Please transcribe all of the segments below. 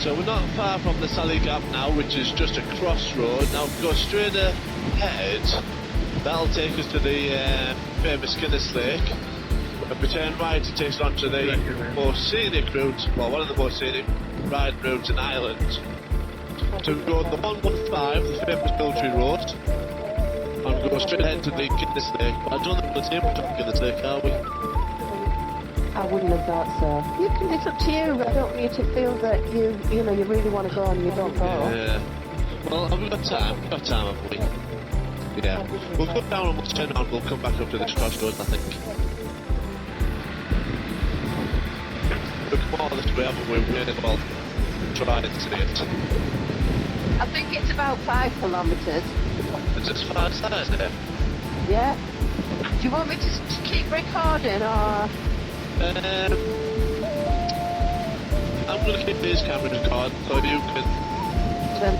So we're not far from the Sally Gap now, which is just a crossroad. Now we go straight ahead. That'll take us to the famous Guinness Lake. If we turn right, it takes us on to the most scenic route, well, one of the most scenic ride routes in Ireland. So we go on the 115, the famous military road, and we go straight ahead to the Guinness Lake. But I don't think we're able to Guinness Lake, are we? I wouldn't have thought so. It's up to you. I don't want you to feel that you really want to go and you don't go. Yeah. Well, have we got time? We've got time, haven't we? Yeah. We'll go down and we'll turn on, we'll come back up to this crossroads, I think. We've come all this way, haven't we? We may as well try and see it. I think it's about 5 kilometres. It's as far as that, isn't it? Yeah. Do you want me to keep recording or? I'm going to keep these cameras recording so you can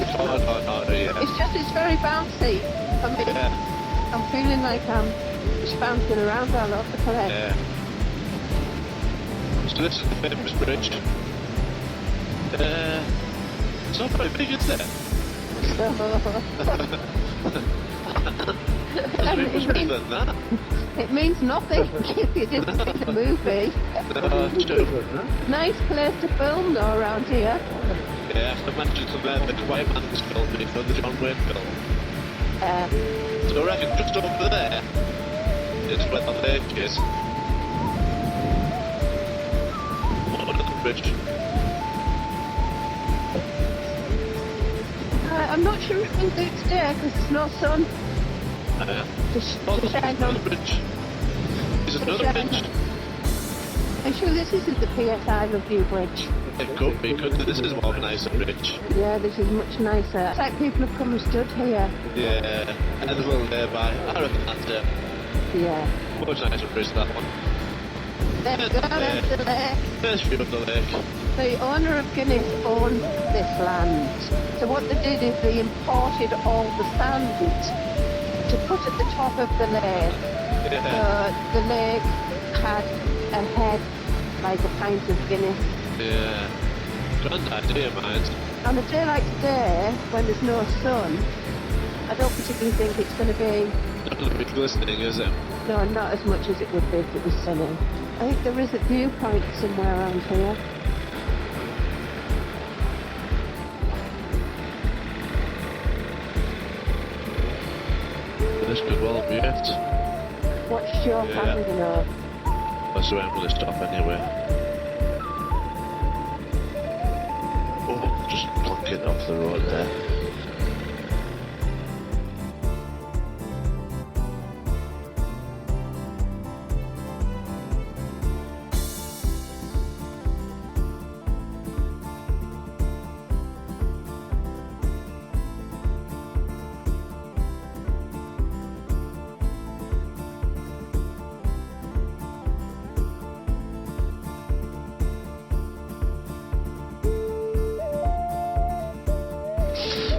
record or not, yeah. It's very bouncy for me. Yeah. I'm feeling like I'm just bouncing around all over the place. Yeah. So this is the famous bridge. It's not very big, is it? It means nothing if you didn't see the movie. Nice place to film though around here. Yeah, I imagine some the White Man's film before the John Wayne film. So I reckon just over there is where the lake is. Under the bridge. I'm not sure if we'll do it today because there's no sun. There's another bridge. Is it another bridge? I'm sure this isn't the PSI Review Bridge. It could be, because this is more of a nicer bridge. Yeah, this is much nicer. It's like people have come and stood here. Yeah, and there's a little nearby. I reckon that's it. Yeah. Much nicer bridge, that one. There we go, there's the lake. There's view of the lake. The owner of Guinness owned this land. So what they did is they imported all the sand to put at the top of the lake. Yeah. So the lake had a head like a pint of Guinness. Yeah. Grand idea, mate. On a day like today, when there's no sun, I don't particularly think it's going to be... Not going to be glistening, is it? No, not as much as it would be if it was sunny. I think there is a viewpoint somewhere around here. This could well be it. What's your finding of? That's where I'm going to stop anyway. Oh, just plunking off the road there.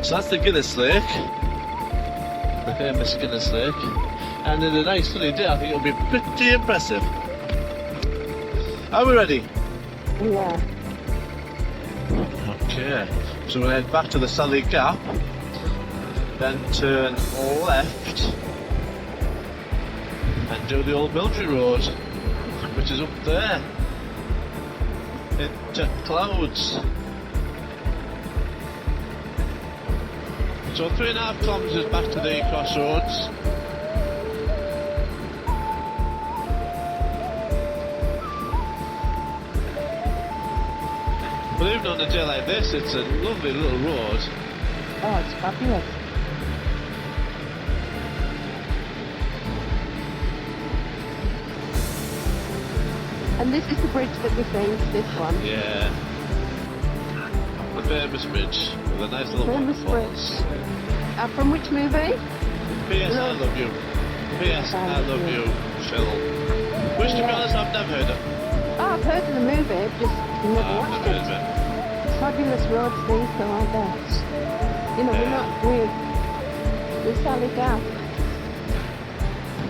So that's the Guinness Lake, the famous Guinness Lake, and in a nice sunny day I think it'll be pretty impressive. Are we ready? Yeah. Okay, so we'll head back to the Sally Gap, then turn left and do the old military road, which is up there, into clouds. So 3.5 kilometres back to the crossroads. But even on a day like this, it's a lovely little road. Oh, it's fabulous. And this is the bridge that we think, this one. Yeah. The famous bridge with a nice little Famous waterfalls. From which movie? P.S. I love you. P.S. I love you, Phil. Which, to be honest, I've never heard of. Oh, I've heard of the movie, I've just never I've watched never it. heard of it. Fabulous roads these though, aren't they? You know, we're the Sally Gap.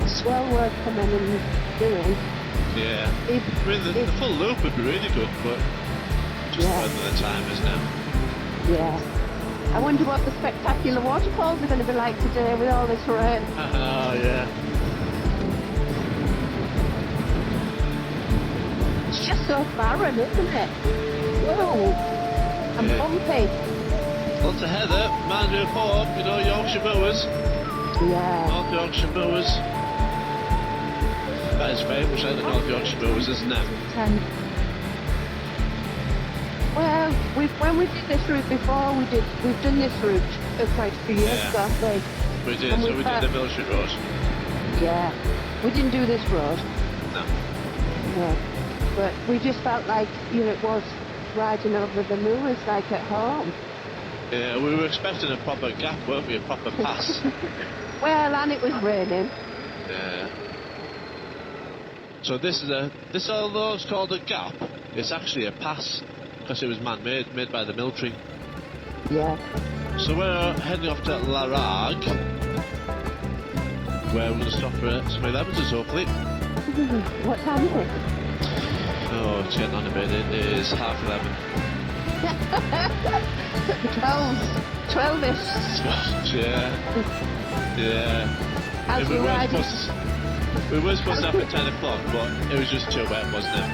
Swell work coming and doing. Yeah. I mean, the full loop would be really good, but just when the time is now. Yeah. I wonder what the spectacular waterfalls are going to be like today with all this rain. Oh, yeah. It's just so barren, isn't it? Whoa. And Yeah. bumpy. Lots of heather, reminds me of home, you know, Yorkshire Moors. Yeah. North Yorkshire Moors. That is very much like the North Yorkshire Moors, isn't it? Well, when we did this route before, we've done this route quite a few years Yeah. ago, haven't we? We did, And so we've we did had- the military road. Yeah. We didn't do this road. No. No. But we just felt like, it was riding over the moors like at home. Yeah, we were expecting a proper gap, weren't we? A proper pass. Well, and it was raining. Yeah. So this although it's called a gap, it's actually a pass because it was man-made, made by the military. Yeah. So we're heading off to La Rague, where we're going to stop for some 11s hopefully. What time is it? Oh, it's getting on a bit. It is 11:30. 12-ish. Yeah. Yeah. As we we were ride supposed to have at 10 o'clock, but it was just too wet, wasn't it?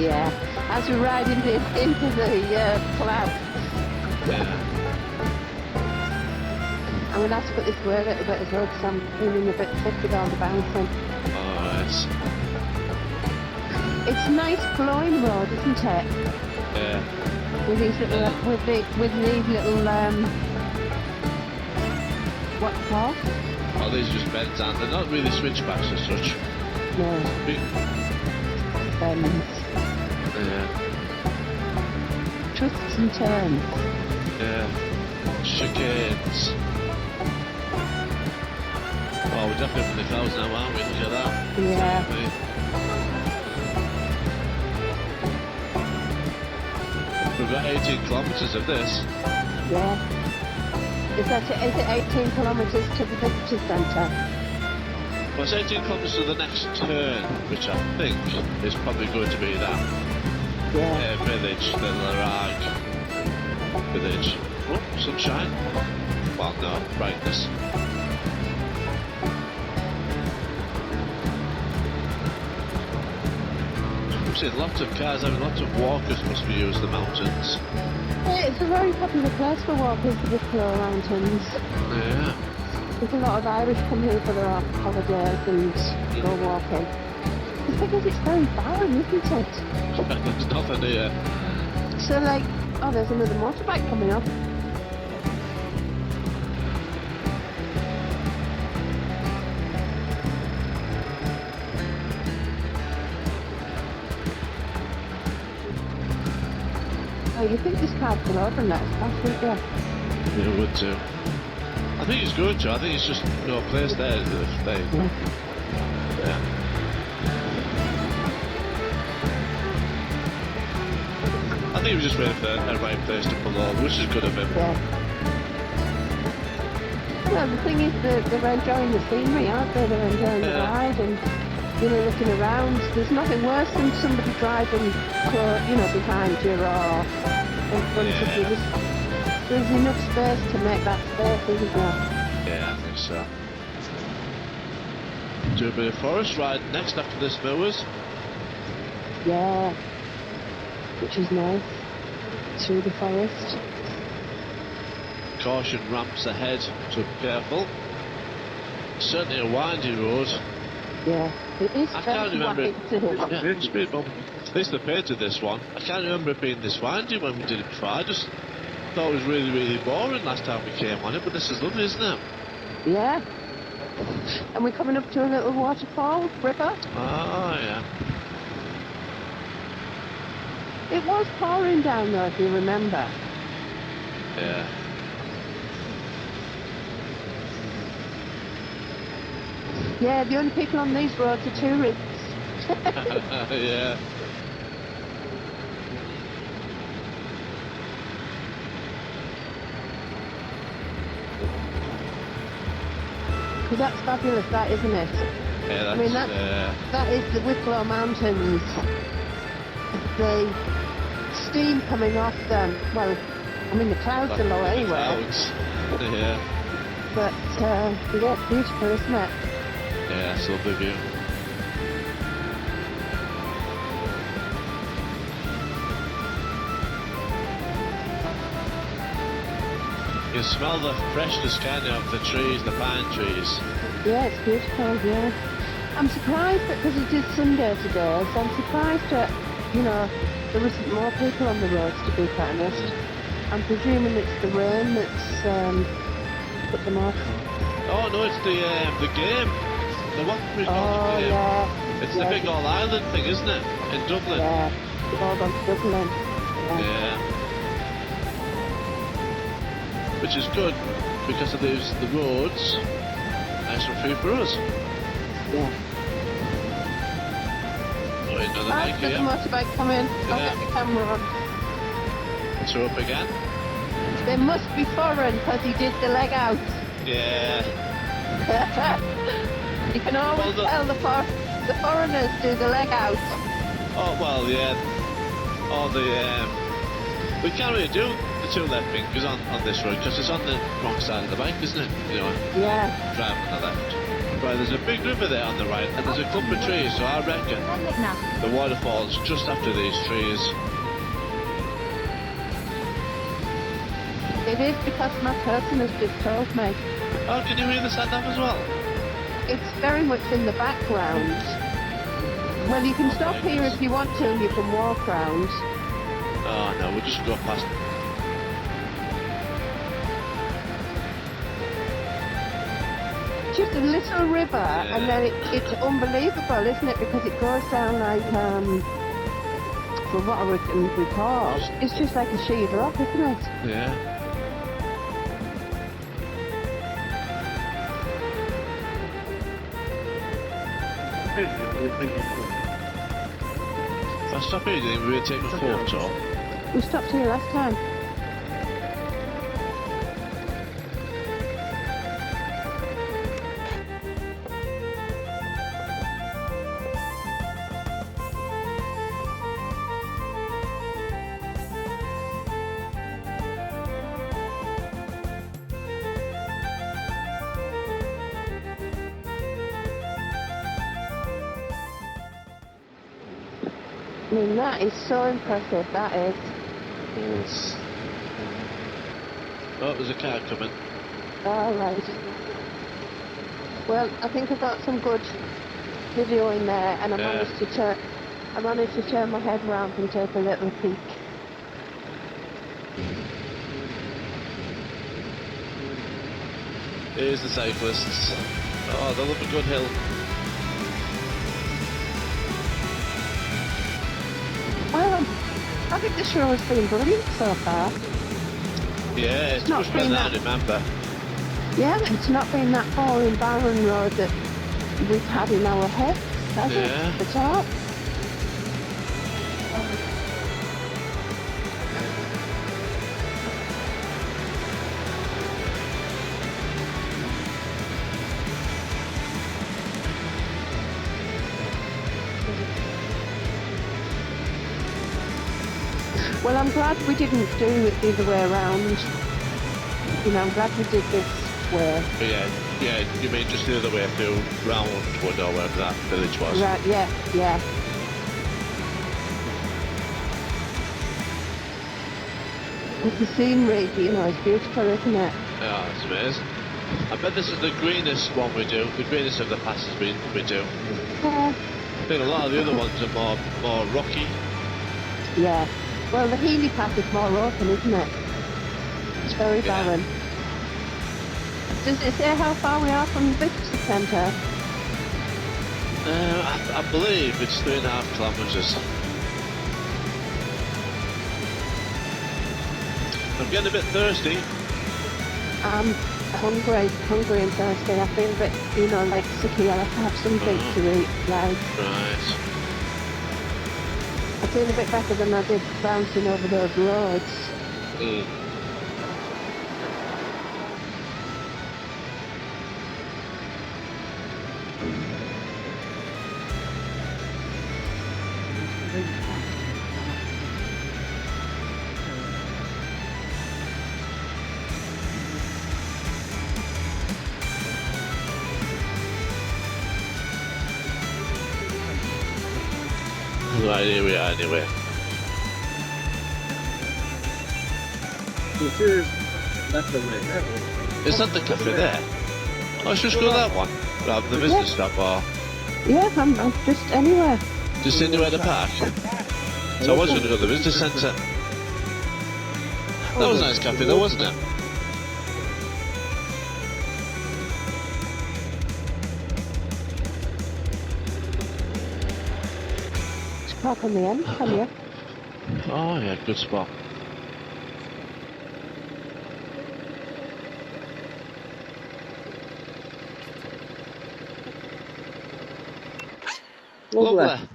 Yeah. As we ride into the clouds. Yeah. I'm going to have to put this word a little bit as well because I'm feeling a bit sick with all the bouncing. Oh, It's a nice glowing road, isn't it? yeah. With these little, with these little, what called? Oh, these are just bends, and they're not really switchbacks as such. No, Big, bends, yeah. twists and turns. Yeah. Chicanes. Oh, we're definitely up in the clouds now, aren't we? Look at that. Yeah. Definitely. We've got 18 kilometres of this. Yeah. Is it 18 kilometres to the visitor centre? Well, it's 18 kilometres to the next turn, which I think is probably going to be that Yeah. village, the La Rague village. Oh, sunshine. Well, no, brightness. We've seen lots of cars, I mean, lots of walkers must be using the mountains. It's a very popular place for walkers, the Wicklow Mountains. Yeah. There's a lot of Irish come here for their holidays and go walking. It's because it's very barren, isn't it? There's nothing here. So like, oh, there's another motorbike coming up. Oh, you think this car'd pull over and let us pass, wouldn't you? Yeah, would too. I think it's good, Joe. I think it's just no place there to stay. Yeah. Yeah. I think he was just waiting for a right place to pull over, which is good of him. Yeah. Well, the thing is that they're enjoying the scenery, aren't they? They're enjoying the Yeah. ride and, looking around. There's nothing worse than somebody driving, behind you or in front of you. Yeah. There's enough space to make that space, isn't there? Yeah, I think so. Do a bit of forest ride next after this, viewers. Yeah. Which is nice. Through the forest. Caution ramps ahead, so be careful. Certainly a windy road. Yeah. It is I can't very remember. wide. Yeah, speed bump. At least they painted this one. I can't remember it being this windy when we did it before. I just thought it was really, really boring last time we came on it, but this is lovely, isn't it? Yeah. And we're coming up to a little waterfall, river. Oh, yeah. It was pouring down though, if you remember. Yeah. Yeah, the only people on these roads are tourists. Yeah. Because that's fabulous, that, isn't it? Yeah, that's, I mean, that is the Wicklow Mountains. steam coming off them. Well, I mean the clouds are low anyway. Clouds. Yeah. But yeah, it's beautiful, isn't it? Yeah, it's a lovely view. You smell the freshness kind of the trees, the pine trees. Yeah, it's beautiful, yeah. I'm surprised because it is Sunday today, so I'm surprised that, there isn't more people on the roads, to be quite honest. I'm presuming it's the rain that's put them off. Oh no, it's the game. The one we call the game. Yeah. It's the big All Ireland thing, isn't it? In Dublin. Yeah, they've all gone to Dublin. Yeah. Which is good because it leaves the roads nice and free for us. Yeah. Oh, another I've mic got the here. motorbike coming. I'll Yeah. get the camera on. It's her up again. They must be foreign because he did the leg out. Yeah. You can always Well, tell the foreigners do the leg out. Oh well, yeah. Oh we can't really do the two left fingers on this road because it's on the wrong side of the bike, isn't it? Yeah. Driving on the left. Right, there's a big river there on the right, and there's a clump of trees, so I reckon the waterfall's just after these trees. It is because my cousin has just told me. Oh, can you hear the sound of as well? It's very much in the background. Well, you can stop here if you want to, and you can walk round. Oh no, we'll just go past. Just a little river, and then it's unbelievable, isn't it? Because it goes down like, from what I can recall, it's just like a sheet of rock, isn't it? Yeah. If I stop here, then we'll take a photo. We stopped here last time. I mean, that is so impressive, that is. Yes. Oh, there's a car coming. All right. Well, I think I got some good video in there, and I managed to turn my head round and take a little peek. Here's the cyclists. Oh, they love a good hill. Well, I think the show has been brilliant so far. Yeah, it's not much better been than I that- remember. Yeah, it's not been that boring barren road that we've had in our head, has Yeah. it? At all. Well, I'm glad we didn't do it the other way around. I'm glad we did this way. Yeah, you mean just the other way through Roundwood or wherever that village was? Right, yeah. With the scenery, it's beautiful, isn't it? Yeah, it's amazing. I bet this is the greenest one we do, the greenest of the passes we do. Yeah. I think a lot of the other ones are more rocky. Yeah. Well, the Healy Path is more open, isn't it? It's very barren. Does it say how far we are from the visitor centre? I believe it's 3.5 kilometres. I'm getting a bit thirsty. I'm hungry and thirsty. I feel a bit, like sicky. I'll have to have something to eat, like. Right. I feel a bit better than I did bouncing over those roads. Mm. Right, here we are anyway. That's the way. Is that the cafe there? Oh, let's just go that one, rather than the business stop, or Yeah, I'm just anywhere. just anywhere to park. So I was going to go to the business centre. That was a nice cafe though, wasn't it? Just park on the end, can you? Oh yeah, good spot. Lovely.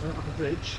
Right on the bridge.